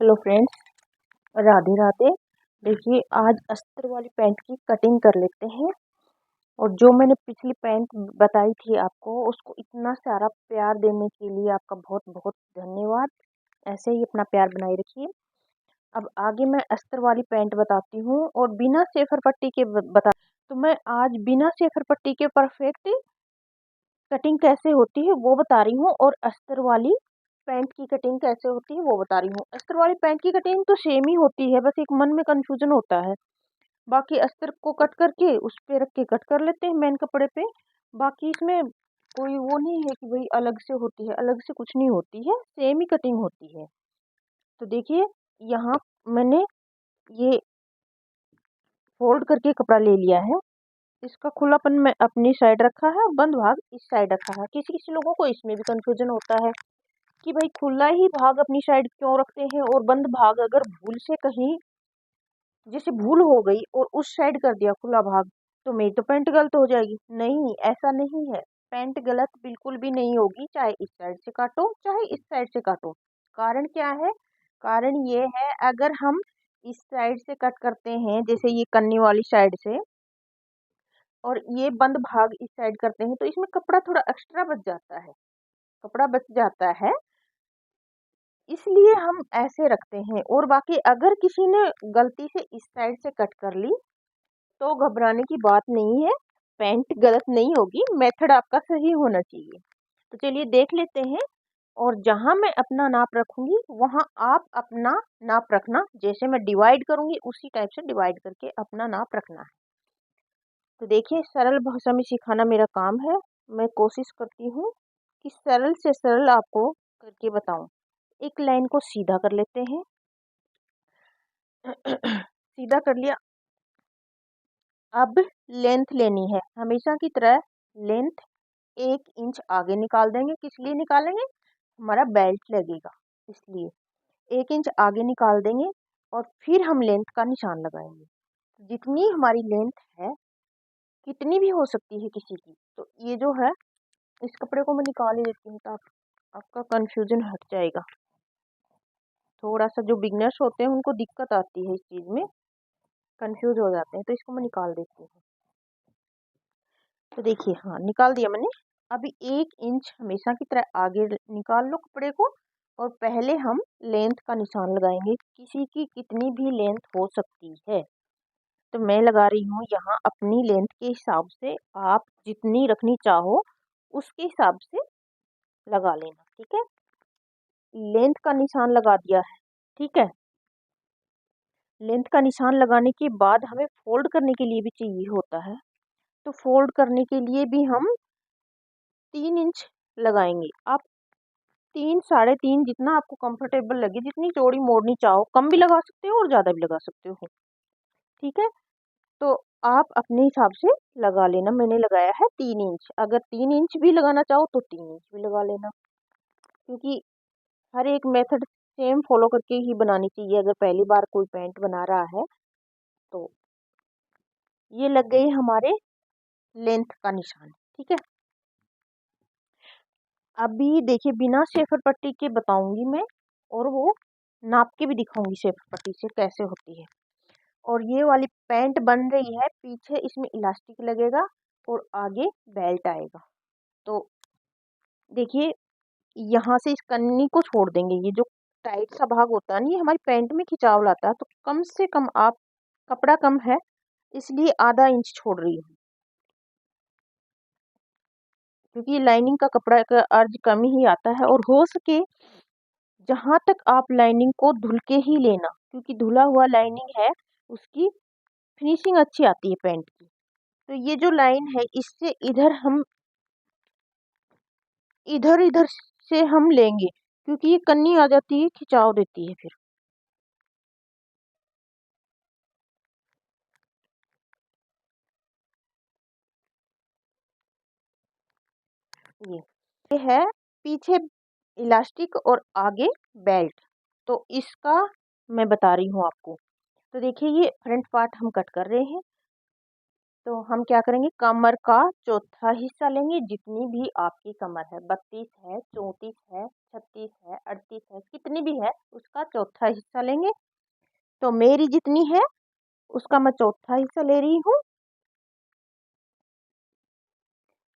Hello friends, Radhe Radhe. देखिए, आज अस्तर वाली पैंट की कटिंग कर लेते हैं। और जो मैंने पिछली पैंट बताई थी आपको, उसको इतना सारा प्यार देने के लिए आपका बहुत बहुत धन्यवाद। ऐसे ही अपना प्यार बनाए रखिए। अब आगे मैं अस्तर वाली पैंट बताती हूँ और बिना सेफर पट्टी के बता। तो मैं आज बिना सेफर पट्टी के परफेक्ट कटिंग कैसे होती है वो बता रही हूँ, और अस्तर वाली पैंट की कटिंग कैसे होती है वो बता रही हूँ। अस्तर वाली पैंट की कटिंग तो सेम ही होती है, बस एक मन में कंफ्यूजन होता है। बाकी अस्तर को कट करके उस पे रख के कट कर लेते हैं मेन कपड़े पे। बाकी इसमें कोई वो नहीं है कि भाई अलग से होती है, अलग से कुछ नहीं होती है, सेम ही कटिंग होती है। तो देखिए, यहाँ मैंने ये फोल्ड करके कपड़ा ले लिया है। इसका खुलापन मैं अपनी साइड रखा है, बंद भाग इस साइड रखा है। किसी किसी लोगों को इसमें भी कंफ्यूजन होता है कि भाई खुला ही भाग अपनी साइड क्यों रखते हैं, और बंद भाग अगर भूल से कहीं जैसे भूल हो गई और उस साइड कर दिया खुला भाग, तो मेरी तो पैंट गलत हो जाएगी। नहीं, ऐसा नहीं है। पैंट गलत बिल्कुल भी नहीं होगी, चाहे इस साइड से काटो चाहे इस साइड से काटो। कारण क्या है? कारण ये है, अगर हम इस साइड से कट करते हैं, जैसे ये कन्नी वाली साइड से, और ये बंद भाग इस साइड करते हैं, तो इसमें कपड़ा थोड़ा एक्स्ट्रा बच जाता है। कपड़ा बच जाता है, इसलिए हम ऐसे रखते हैं। और बाकी अगर किसी ने गलती से इस साइड से कट कर ली, तो घबराने की बात नहीं है। पैंट गलत नहीं होगी, मेथड आपका सही होना चाहिए। तो चलिए देख लेते हैं। और जहां मैं अपना नाप रखूंगी वहां आप अपना नाप रखना। जैसे मैं डिवाइड करूंगी उसी टाइप से डिवाइड करके अपना नाप रखना है। तो देखिए, सरल भाषा में सिखाना मेरा काम है। मैं कोशिश करती हूँ कि सरल से सरल आपको करके बताऊं। एक लाइन को सीधा कर लेते हैं। सीधा कर लिया। अब लेंथ लेनी है, हमेशा की तरह लेंथ 1 इंच आगे निकाल देंगे। किस लिए निकालेंगे? हमारा बेल्ट लगेगा, इसलिए 1 इंच आगे निकाल देंगे। और फिर हम लेंथ का निशान लगाएंगे। जितनी हमारी लेंथ है, कितनी भी हो सकती है किसी की। तो ये जो है, इस कपड़े को मैं निकाल ही देती हूँ, तो आपका कंफ्यूजन हट जाएगा। थोड़ा सा जो बिगनर्स होते हैं उनको दिक्कत आती है इस चीज़ में, कंफ्यूज हो जाते हैं। तो इसको मैं निकाल देती हूँ। तो देखिए, हाँ, निकाल दिया मैंने। अभी 1 इंच हमेशा की तरह आगे निकाल लो कपड़े को, और पहले हम लेंथ का निशान लगाएंगे। किसी की कितनी भी लेंथ हो सकती है, तो मैं लगा रही हूँ यहाँ अपनी लेंथ के हिसाब से। आप जितनी रखनी चाहो उसके हिसाब से लगा लेना, ठीक है। लेंथ का निशान लगा दिया है, ठीक है। लेंथ का निशान लगाने के बाद हमें फोल्ड करने के लिए भी चाहिए होता है। तो फोल्ड करने के लिए भी हम 3 इंच लगाएंगे। आप 3, 3.5, जितना आपको कंफर्टेबल लगे, जितनी चौड़ी मोड़नी चाहो, कम भी लगा सकते हो और ज़्यादा भी लगा सकते हो, ठीक है। तो आप अपने हिसाब से लगा लेना। मैंने लगाया है 3 इंच। अगर 3 इंच भी लगाना चाहो तो 3 इंच भी लगा लेना, क्योंकि हर एक मेथड सेम फॉलो करके ही बनानी चाहिए। अगर पहली बार कोई पैंट बना रहा है तो ये लग गई हमारे लेंथ का निशान, ठीक है। अभी देखिए, बिना शेफर पट्टी के बताऊंगी मैं, और वो नाप के भी दिखाऊंगी शेफर पट्टी से कैसे होती है। और ये वाली पैंट बन रही है, पीछे इसमें इलास्टिक लगेगा और आगे बेल्ट आएगा। तो देखिए, यहाँ से इस कन्नी को छोड़ देंगे। ये जो टाइट सा भाग होता है ना, ये हमारी पैंट में खिंचाव लाता है। तो कम से कम आप, कपड़ा कम है इसलिए आधा इंच छोड़ रही हूँ, क्योंकि लाइनिंग का कपड़ा का अर्ज कम ही आता है। और हो सके जहां तक आप लाइनिंग को धुल के ही लेना, क्योंकि धुला हुआ लाइनिंग है उसकी फिनिशिंग अच्छी आती है पैंट की। तो ये जो लाइन है, इससे इधर इधर से हम लेंगे, क्योंकि ये कन्नी आ जाती है, खिंचाव देती है फिर। ये है पीछे इलास्टिक और आगे बेल्ट। तो इसका मैं बता रही हूँ आपको। तो देखिए, ये फ्रंट पार्ट हम कट कर रहे हैं। तो हम क्या करेंगे, कमर का चौथा हिस्सा लेंगे। जितनी भी आपकी कमर है, 32 है, 34 है, 36 है, 38 है, कितनी भी है, का चौथा हिस्सा लेंगे। तो मेरी जितनी है उसका मैं चौथा हिस्सा ले रही हूँ।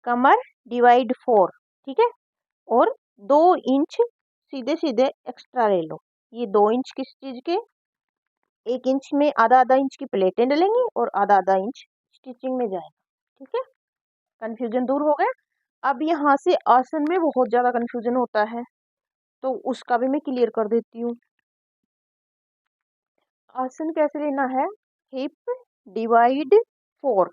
कमर डिवाइड 4, ठीक है। और 2 इंच सीधे सीधे एक्स्ट्रा ले लो। ये 2 इंच किस चीज के, 1 इंच में आधा आधा इंच की प्लेटें डलेंगी और आधा आधा इंच स्टिचिंग में जाएगा, ठीक है। कंफ्यूजन दूर हो गया। अब यहाँ से आसन में बहुत ज्यादा कंफ्यूजन होता है, तो उसका भी मैं क्लियर कर देती हूँ। आसन कैसे लेना है, हिप डिवाइड 4।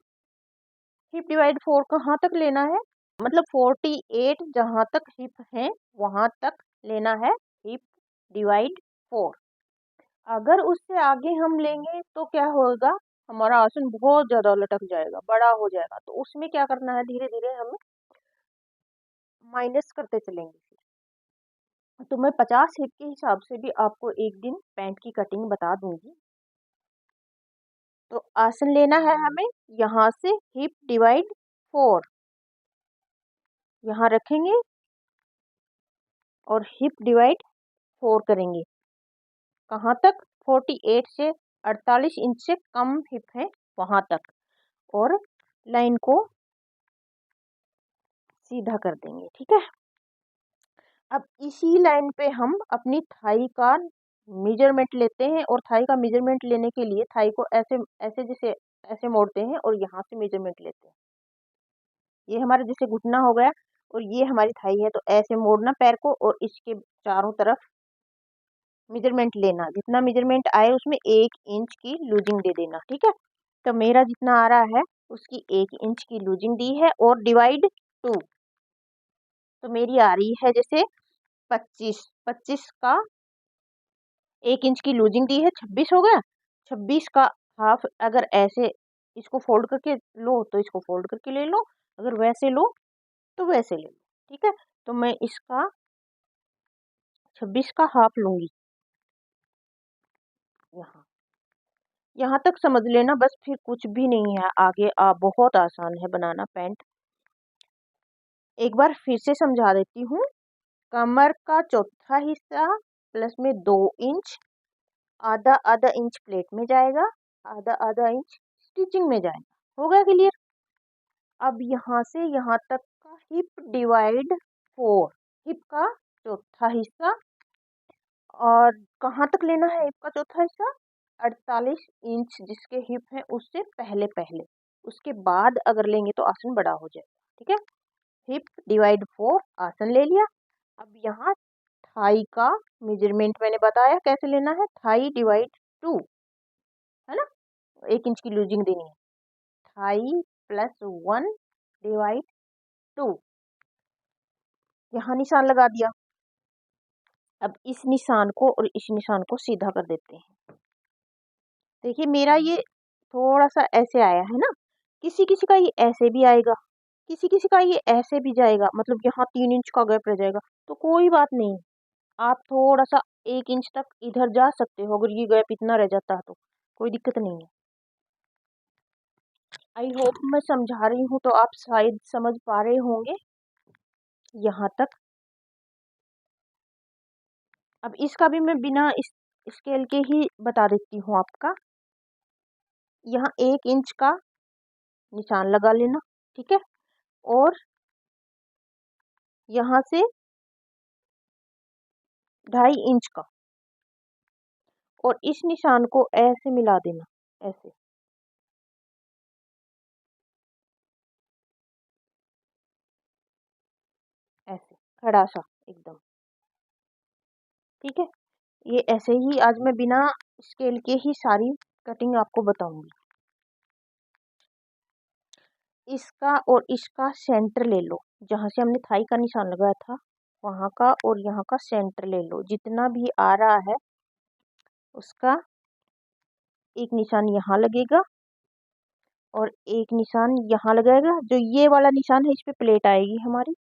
हिप डिवाइड 4 कहाँ तक लेना है, मतलब 48 जहां तक हिप है वहां तक लेना है हिप डिवाइड 4। अगर उससे आगे हम लेंगे तो क्या होगा, हमारा आसन बहुत ज्यादा लटक जाएगा, बड़ा हो जाएगा। तो उसमें क्या करना है, धीरे धीरे हम माइनस करते चलेंगे। फिर तो मैं 50 हिप के हिसाब से भी आपको एक दिन पैंट की कटिंग बता दूंगी। तो आसन लेना है हमें, यहाँ से हिप डिवाइड 4 यहाँ रखेंगे और हिप डिवाइड 4 करेंगे। कहाँ तक, 48 से 48 इंच से कम हिप है वहां तक, और लाइन को सीधा कर देंगे, ठीक है। अब इसी लाइन पे हम अपनी थाई का मेजरमेंट लेते हैं, और थाई का मेजरमेंट लेने के लिए थाई को ऐसे ऐसे जैसे ऐसे मोड़ते हैं और यहाँ से मेजरमेंट लेते हैं। ये हमारा जैसे घुटना हो गया और ये हमारी थाई है, तो ऐसे मोड़ना पैर को और इसके चारों तरफ मेजरमेंट लेना। जितना मेजरमेंट आए उसमें 1 इंच की लूजिंग दे देना, ठीक है। तो मेरा जितना आ रहा है उसकी 1 इंच की लूजिंग दी है, और डिवाइड 2, तो मेरी आ रही है जैसे 25 का 1 इंच की लूजिंग दी है, 26 हो गया। 26 का हाफ, अगर ऐसे इसको फोल्ड करके लो तो इसको फोल्ड करके ले लो, अगर वैसे लो तो वैसे ले लो, ठीक है। तो मैं इसका 26 का हाफ लूंगी। यहाँ यहाँ तक समझ लेना बस, फिर कुछ भी नहीं है आगे। बहुत आसान है बनाना पैंट। एक बार फिर से समझा देती हूँ। कमर का चौथा हिस्सा प्लस में 2 इंच, आधा आधा इंच प्लेट में जाएगा, आधा आधा इंच स्टिचिंग में जाएगा। हो गया क्लियर। अब यहाँ से यहाँ तक का हिप डिवाइड 4, हिप का चौथा हिस्सा। और कहाँ तक लेना है हिप का चौथा हिस्सा, 48 इंच जिसके हिप है उससे पहले पहले, उसके बाद अगर लेंगे तो आसन बड़ा हो जाएगा, ठीक है। हिप डिवाइड 4 आसन ले लिया। अब यहाँ थाई का मेजरमेंट मैंने बताया कैसे लेना है, थाई डिवाइड 2, है ना, 1 इंच की लूजिंग देनी है। थाई प्लस 1 डिवाइड 2, यहाँ निशान लगा दिया। अब इस निशान को और इस निशान को सीधा कर देते हैं। देखिए मेरा ये थोड़ा सा ऐसे आया है ना, किसी किसी का ये ऐसे भी आएगा, किसी किसी का ये ऐसे भी जाएगा, मतलब यहाँ 3 इंच का गैप रह जाएगा। तो कोई बात नहीं, आप थोड़ा सा 1 इंच तक इधर जा सकते हो, अगर ये गैप इतना रह जाता है तो कोई दिक्कत नहीं है। आई होप मैं समझा रही हूँ तो आप शायद समझ पा रहे होंगे यहाँ तक। अब इसका भी मैं बिना इस स्केल के ही बता देती हूँ आपका। यहाँ 1 इंच का निशान लगा लेना, ठीक है। और यहाँ से 2.5 इंच का, और इस निशान को ऐसे मिला देना, ऐसे ऐसे खड़ा सा एकदम, ठीक है। ये ऐसे ही आज मैं बिना स्केल के ही सारी कटिंग आपको बताऊंगी। इसका और इसका सेंटर ले लो, जहाँ से हमने थाई का निशान लगाया था वहां का, और यहाँ का सेंटर ले लो। जितना भी आ रहा है उसका एक निशान यहाँ लगेगा और एक निशान यहाँ लगाएगा। जो ये वाला निशान है इस पे प्लेट आएगी हमारी,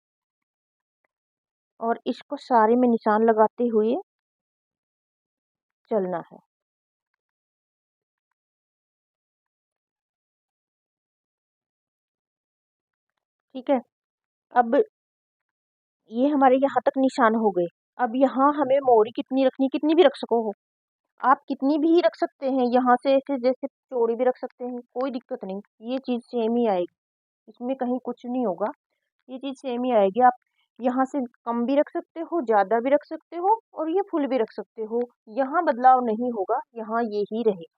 और इसको सारे में निशान लगाते हुए चलना है, ठीक है। अब ये हमारे यहाँ तक निशान हो गए। अब यहाँ हमें मोहरी कितनी रखनी, कितनी भी रख सको हो आप, कितनी भी रख सकते हैं। यहाँ से ऐसे जैसे चौड़ी भी रख सकते हैं, कोई दिक्कत नहीं, ये चीज़ सेम ही आएगी, इसमें कहीं कुछ नहीं होगा, ये चीज़ सेम ही आएगी। आप यहाँ से कम भी रख सकते हो, ज़्यादा भी रख सकते हो, और ये फुल भी रख सकते हो, यहाँ बदलाव नहीं होगा, यहाँ ये ही रहेगा।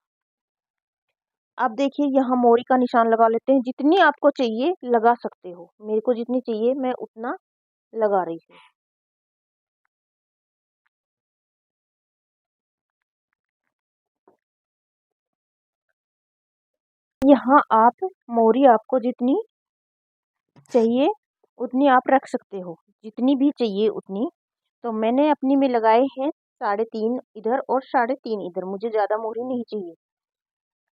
अब देखिए यहाँ मोरी का निशान लगा लेते हैं, जितनी आपको चाहिए लगा सकते हो, मेरे को जितनी चाहिए मैं उतना लगा रही हूँ। यहाँ आप मोरी आपको जितनी चाहिए उतनी आप रख सकते हो, जितनी भी चाहिए उतनी। तो मैंने अपनी में लगाए हैं 3.5 इधर और 3.5 इधर, मुझे ज़्यादा मोरी नहीं चाहिए।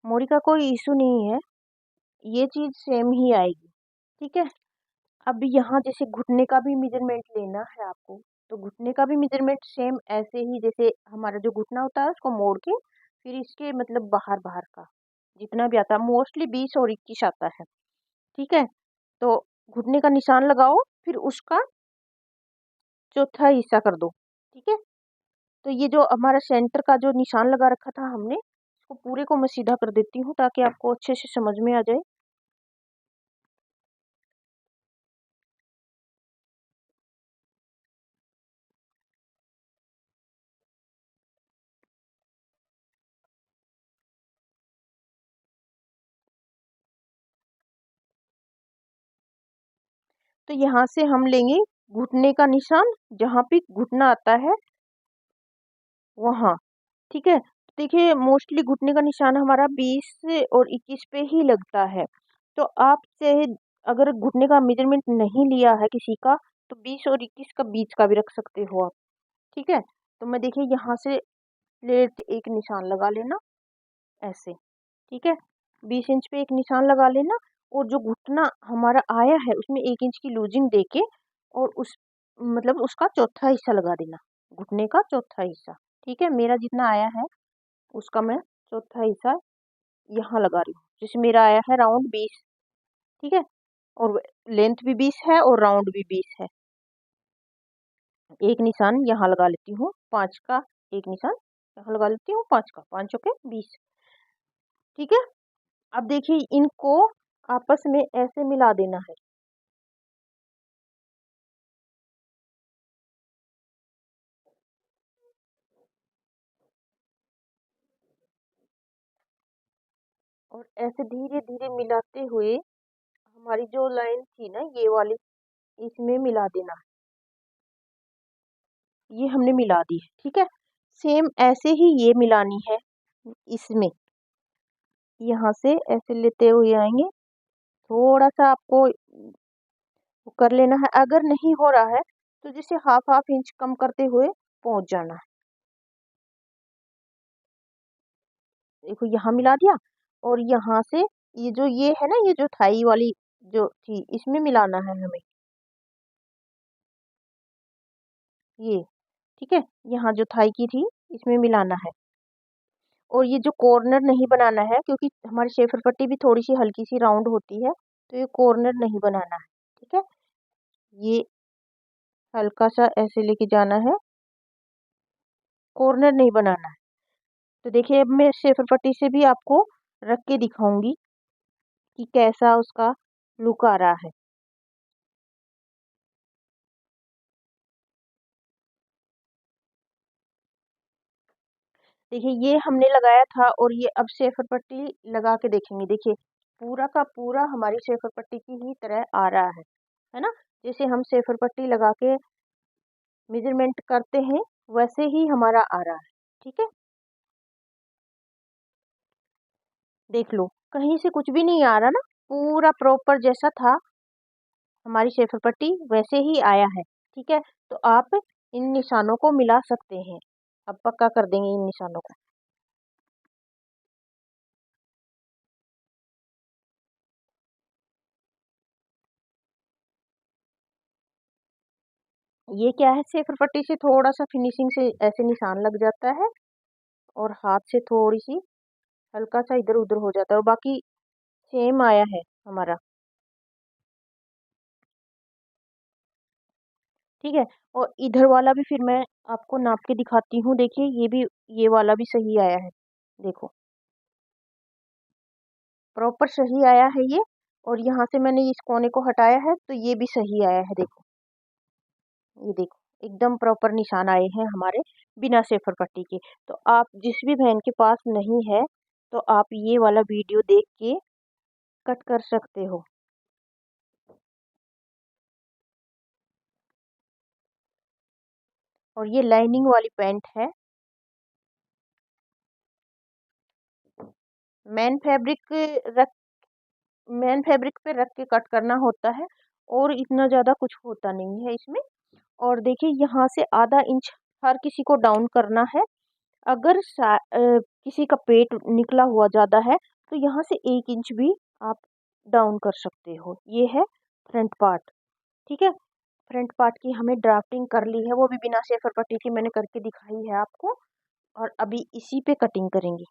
मोरी का कोई इशू नहीं है, ये चीज़ सेम ही आएगी, ठीक है। अब यहाँ जैसे घुटने का भी मेजरमेंट लेना है आपको, तो घुटने का भी मेजरमेंट सेम ऐसे ही, जैसे हमारा जो घुटना होता है उसको मोड़ के फिर इसके मतलब बाहर बाहर का जितना भी आता है, मोस्टली 20 और 21 आता है, ठीक है। तो घुटने का निशान लगाओ, फिर उसका चौथा हिस्सा कर दो, ठीक है। तो ये जो हमारा सेंटर का जो निशान लगा रखा था हमने, उसको पूरे को मैं सीधा कर देती हूँ ताकि आपको अच्छे से समझ में आ जाए। तो यहाँ से हम लेंगे घुटने का निशान, जहाँ पे घुटना आता है वहाँ, ठीक है। देखिए मोस्टली घुटने का निशान हमारा 20 से और 21 पे ही लगता है। तो आप चाहे अगर घुटने का मेजरमेंट नहीं लिया है किसी का, तो 20 और 21 का बीच का भी रख सकते हो आप, ठीक है। तो मैं देखिए यहाँ से प्लेट एक निशान लगा लेना ऐसे, ठीक है। 20 इंच पे एक निशान लगा लेना, और जो घुटना हमारा आया है उसमें 1 इंच की लूजिंग देके, और उस मतलब उसका चौथा हिस्सा लगा देना, घुटने का चौथा हिस्सा, ठीक है। मेरा जितना आया है उसका मैं चौथा हिस्सा यहाँ लगा रही हूँ, जैसे मेरा आया है राउंड 20, ठीक है। और लेंथ भी 20 है और राउंड भी 20 है। एक निशान यहाँ लगा लेती हूँ 5 का, एक निशान यहाँ लगा लेती हूँ 5 का, 5 चौके 20, ठीक है। अब देखिए इनको आपस में ऐसे मिला देना है। और ऐसे धीरे धीरे मिलाते हुए हमारी जो लाइन थी ना ये वाली, इसमें मिला देना है। ये हमने मिला दी है, ठीक है। सेम ऐसे ही ये मिलानी है इसमें, यहाँ से ऐसे लेते हुए आएंगे, थोड़ा सा आपको कर लेना है। अगर नहीं हो रहा है तो जैसे हाफ हाफ इंच कम करते हुए पहुंच जाना है। देखो यहाँ मिला दिया, और यहाँ से ये जो ये है ना, ये जो थाई वाली जो थी इसमें मिलाना है हमें, ये, ठीक है। यहाँ जो थाई की थी इसमें मिलाना है, और ये जो कॉर्नर नहीं बनाना है, क्योंकि हमारी शेफर पट्टी भी थोड़ी सी हल्की सी राउंड होती है, तो ये कॉर्नर नहीं बनाना है, ठीक है। ये हल्का सा ऐसे लेके जाना है, कॉर्नर नहीं बनाना है। तो देखिए अब मैं शेफर पट्टी से भी आपको रख के दिखाऊंगी कि कैसा उसका लुक आ रहा है। देखिए ये हमने लगाया था, और ये अब शेफर पट्टी लगा के देखेंगे। देखिए पूरा का पूरा हमारी शेफर पट्टी की ही तरह आ रहा है ना। जैसे हम शेफर पट्टी लगा के मेजरमेंट करते हैं वैसे ही हमारा आ रहा है, ठीक है। देख लो कहीं से कुछ भी नहीं आ रहा ना, पूरा प्रॉपर जैसा था हमारी शेफर पट्टी वैसे ही आया है, ठीक है। तो आप इन निशानों को मिला सकते हैं, अब पक्का कर देंगे इन निशानों को। ये क्या है, शेफर पट्टी से थोड़ा सा फिनिशिंग से ऐसे निशान लग जाता है, और हाथ से थोड़ी सी हल्का सा इधर उधर हो जाता है, और बाकी सेम आया है हमारा, ठीक है। और इधर वाला भी फिर मैं आपको नाप के दिखाती हूँ। देखिए ये वाला भी सही आया है, देखो प्रॉपर सही आया है ये। और यहाँ से मैंने इस कोने को हटाया है तो ये भी सही आया है, देखो ये देखो एकदम प्रॉपर निशान आए हैं हमारे बिना सेफर पट्टी के। तो आप जिस भी बहन के पास नहीं है तो आप ये वाला वीडियो देख के कट कर सकते हो। और ये लाइनिंग वाली पैंट है। मेन फैब्रिक रख मेन फैब्रिक पे रख के कट करना होता है और इतना ज़्यादा कुछ होता नहीं है इसमें। और देखिए यहाँ से आधा इंच हर किसी को डाउन करना है। अगर किसी का पेट निकला हुआ ज़्यादा है तो यहाँ से 1 इंच भी आप डाउन कर सकते हो। ये है फ्रंट पार्ट, ठीक है। फ्रंट पार्ट की हमें ड्राफ्टिंग कर ली है, वो भी बिना शेफर पट्टी की मैंने करके दिखाई है आपको। और अभी इसी पे कटिंग करेंगे।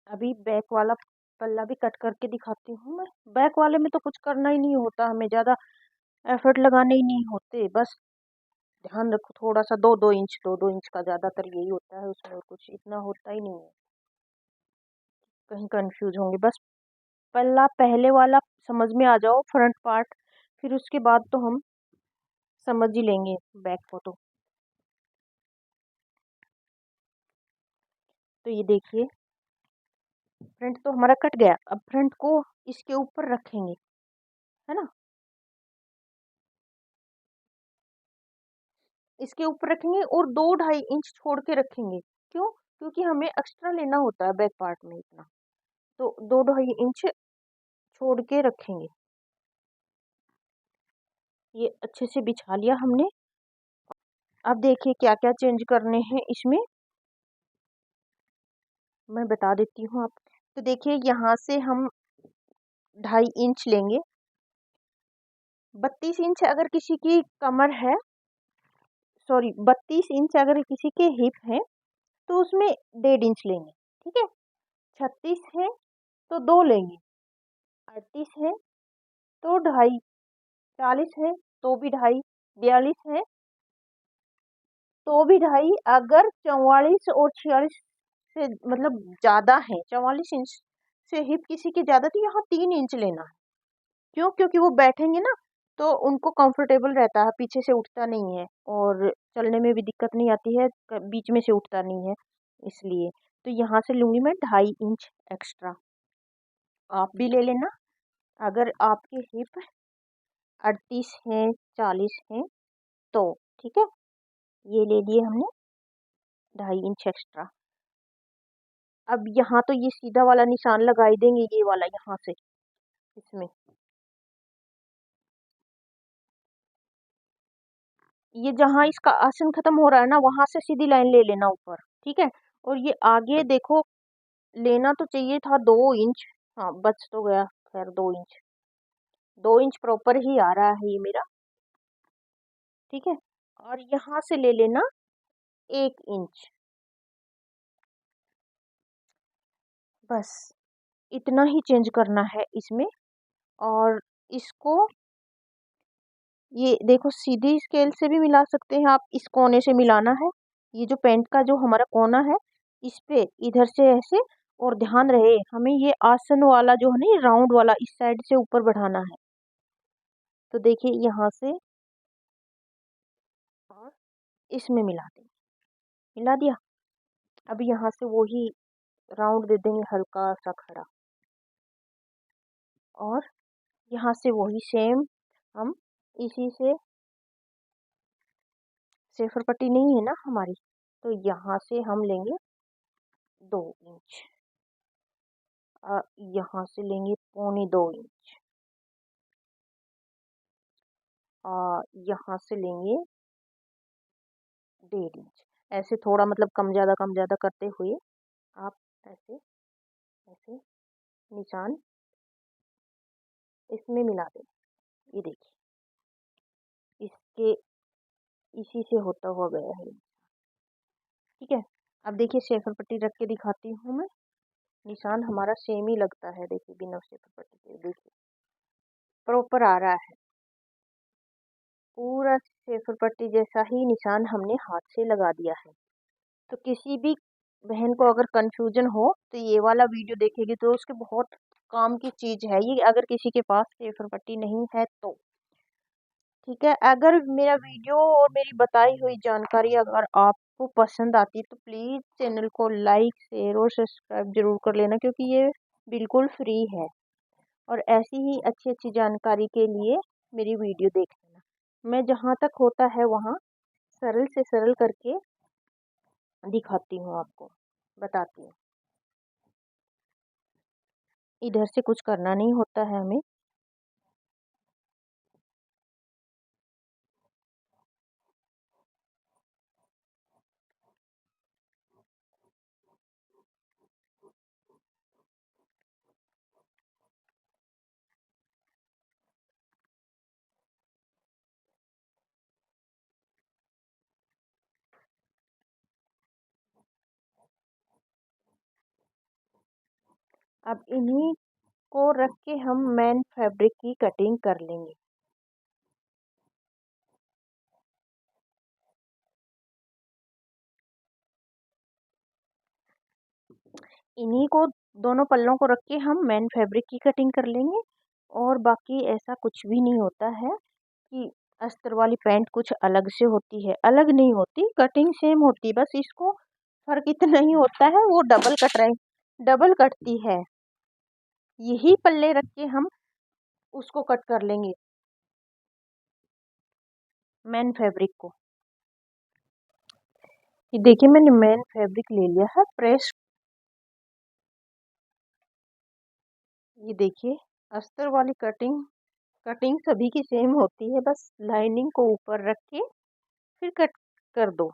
अभी बैक वाला पल्ला भी कट करके दिखाती हूँ मैं। बैक वाले में तो कुछ करना ही नहीं होता, हमें ज़्यादा एफर्ट लगाने ही नहीं होते। बस ध्यान रखो थोड़ा सा, 2-2 इंच का ज़्यादातर यही होता है उसमें, और कुछ इतना होता ही नहीं है। कहीं कंफ्यूज होंगे, बस पल्ला पहले वाला समझ में आ जाओ, फ्रंट पार्ट फिर उसके बाद तो हम समझ ही लेंगे बैक को। तो ये देखिए फ्रंट तो हमारा कट गया। अब फ्रंट को इसके ऊपर रखेंगे, है ना। इसके ऊपर रखेंगे और 2-2.5 इंच छोड़ के रखेंगे। क्यों? क्योंकि हमें एक्स्ट्रा लेना होता है बैक पार्ट में इतना। तो 2-2.5 इंच छोड़ के रखेंगे। ये अच्छे से बिछा लिया हमने। अब देखिए क्या क्या चेंज करने हैं इसमें, मैं बता देती हूँ आप। तो देखिए यहाँ से हम 2.5 इंच लेंगे। 32 इंच अगर किसी की कमर है, सॉरी 32 इंच अगर किसी के हिप है तो उसमें 1.5 इंच लेंगे, ठीक है। 36 है तो 2 लेंगे। 38 है तो 2.5। 40 है तो भी 2.5। 42 है तो भी 2.5। अगर 44 और 46 से मतलब ज्यादा है, 44 इंच से हिप किसी की ज्यादा, तो यहाँ 3 इंच लेना है। क्यों? क्योंकि वो बैठेंगे ना तो उनको कंफर्टेबल रहता है, पीछे से उठता नहीं है और चलने में भी दिक्कत नहीं आती है, बीच में से उठता नहीं है इसलिए। तो यहाँ से लूंगी मैं 2.5 इंच एक्स्ट्रा। आप भी ले लेना अगर आपके हिप 38 है, 40 है तो, ठीक है। ये ले लिए हमने 2.5 इंच एक्स्ट्रा। अब यहाँ तो ये सीधा वाला निशान लगा ही देंगे, ये वाला यहाँ से इसमें। ये जहाँ इसका आसन खत्म हो रहा है ना, वहां से सीधी लाइन ले लेना ऊपर, ठीक है। और ये आगे देखो, लेना तो चाहिए था 2 इंच। हाँ बच तो गया, खैर 2 इंच। 2 इंच प्रॉपर ही आ रहा है ये मेरा, ठीक है। और यहाँ से ले लेना 1 इंच, बस इतना ही चेंज करना है इसमें। और इसको ये देखो सीधी स्केल से भी मिला सकते हैं आप, इस कोने से मिलाना है। ये जो पेंट का जो हमारा कोना है इस पे इधर से ऐसे। और ध्यान रहे हमें ये आसन वाला जो है ना, ये राउंड वाला इस साइड से ऊपर बढ़ाना है। तो देखिए यहाँ से और इसमें मिला दें। मिला दिया। अब यहाँ से वही राउंड दे देंगे हल्का सा खड़ा, और यहाँ से वही सेम हम इसी से, सेफर पट्टी नहीं है ना हमारी, तो यहाँ से हम लेंगे 2 इंच, यहाँ से लेंगे 1.25 इंच, यहाँ से लेंगे 1.5 इंच। ऐसे थोड़ा मतलब कम ज़्यादा करते हुए आप ऐसे ऐसे निशान इसमें मिला दें। ये देखिए, इसके इसी से होता हुआ गया है, ठीक है। अब देखिए शेफर पट्टी रख के दिखाती हूँ मैं, निशान हमारा सेम ही लगता है, देखिए बिना शेफर पट्टी के, देखिए प्रॉपर आ रहा है, पूरा शेफर पट्टी जैसा ही निशान हमने हाथ से लगा दिया है। तो किसी भी बहन को अगर कंफ्यूजन हो तो ये वाला वीडियो देखेगी तो उसके बहुत काम की चीज़ है ये, अगर किसी के पास शेफर पट्टी नहीं है तो। ठीक है, अगर मेरा वीडियो और मेरी बताई हुई जानकारी अगर आपको पसंद आती है तो प्लीज़ चैनल को लाइक शेयर और सब्सक्राइब जरूर कर लेना, क्योंकि ये बिल्कुल फ्री है। और ऐसी ही अच्छी अच्छी जानकारी के लिए मेरी वीडियो देख लेना। मैं जहाँ तक होता है वहाँ सरल से सरल करके दिखाती हूँ, आपको बताती हूँ। इधर से कुछ करना नहीं होता है हमें। अब इन्हीं को रख के हम मेन फैब्रिक की कटिंग कर लेंगे। इन्हीं को, दोनों पल्लों को रख के हम मेन फैब्रिक की कटिंग कर लेंगे। और बाकी ऐसा कुछ भी नहीं होता है कि अस्तर वाली पैंट कुछ अलग से होती है, अलग नहीं होती, कटिंग सेम होती है, बस इसको फर्क इतना ही होता है वो डबल कटती है। यही पल्ले रख के हम उसको कट कर लेंगे मेन फैब्रिक को। ये देखिए मैंने मेन फैब्रिक ले लिया है प्रेस। ये देखिए अस्तर वाली कटिंग कटिंग सभी की सेम होती है, बस लाइनिंग को ऊपर रख के फिर कट कर दो।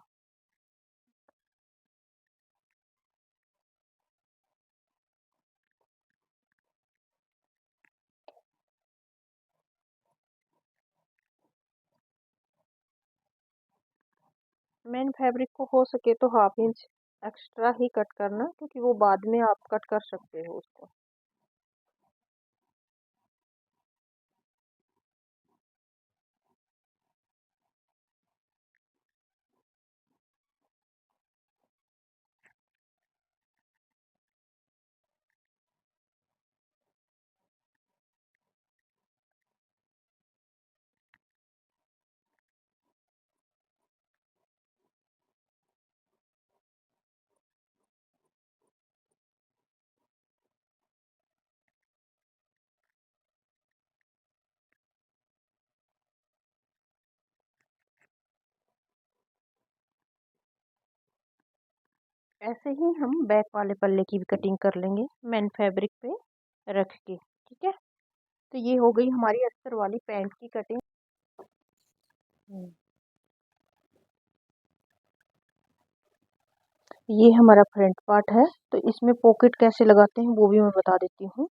मेन फैब्रिक को हो सके तो 1/2 इंच एक्स्ट्रा ही कट करना, क्योंकि वो बाद में आप कट कर सकते हो उसको। ऐसे ही हम बैक वाले पल्ले की भी कटिंग कर लेंगे मेन फैब्रिक पे रख के, ठीक है। तो ये हो गई हमारी अस्तर वाली पैंट की कटिंग। ये हमारा फ्रंट पार्ट है, तो इसमें पॉकेट कैसे लगाते हैं वो भी मैं बता देती हूँ।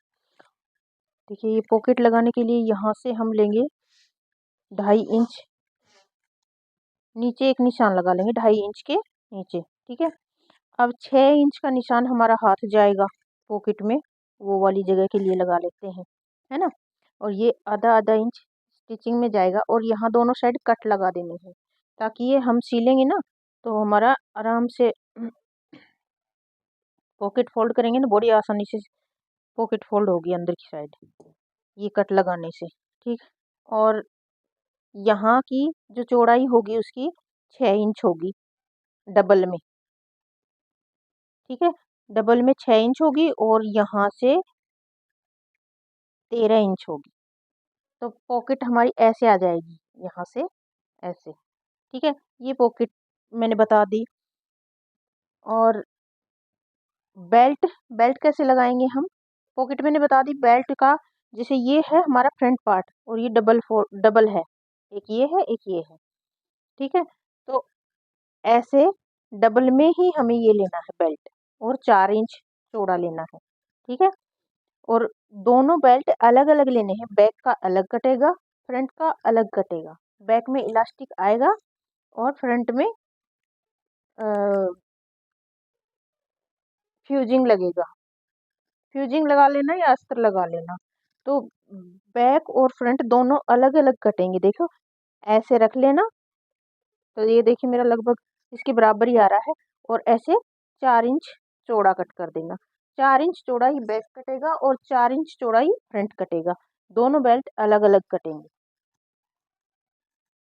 देखिए ये पॉकेट लगाने के लिए यहाँ से हम लेंगे 2.5 इंच, नीचे एक निशान लगा लेंगे 2.5 इंच के नीचे, ठीक है। अब 6 इंच का निशान हमारा हाथ जाएगा पॉकेट में, वो वाली जगह के लिए लगा लेते हैं, है ना। और ये आधा आधा इंच स्टिचिंग में जाएगा, और यहाँ दोनों साइड कट लगा देनी है, ताकि ये हम सिलेंगे ना तो हमारा आराम से पॉकेट फोल्ड करेंगे ना, बड़ी आसानी से पॉकेट फोल्ड होगी अंदर की साइड, ये कट लगाने से, ठीक। और यहाँ की जो चौड़ाई होगी उसकी 6 इंच होगी डबल में, ठीक है। डबल में 6 इंच होगी और यहाँ से 13 इंच होगी। तो पॉकेट हमारी ऐसे आ जाएगी, यहाँ से ऐसे। ठीक है, ये पॉकेट मैंने बता दी। और बेल्ट, बेल्ट कैसे लगाएंगे हम? पॉकेट मैंने बता दी बेल्ट का। जैसे ये है हमारा फ्रंट पार्ट और ये डबल है, एक ये है एक ये है। ठीक है, तो ऐसे डबल में ही हमें ये लेना है बेल्ट, और 4 इंच चौड़ा लेना है। ठीक है, और दोनों बेल्ट अलग अलग लेने हैं। बैक का अलग कटेगा, फ्रंट का अलग कटेगा। बैक में इलास्टिक आएगा और फ्रंट में फ्यूजिंग लगेगा। फ्यूजिंग लगा लेना या अस्तर लगा लेना। तो बैक और फ्रंट दोनों अलग अलग कटेंगे। देखो ऐसे रख लेना, तो ये देखिए मेरा लगभग इसके बराबर ही आ रहा है। और ऐसे 4 इंच चौड़ा कट कर देना। 4 इंच चौड़ा ही बैक कटेगा और 4 इंच चौड़ा ही फ्रंट कटेगा। दोनों बेल्ट अलग अलग कटेंगे।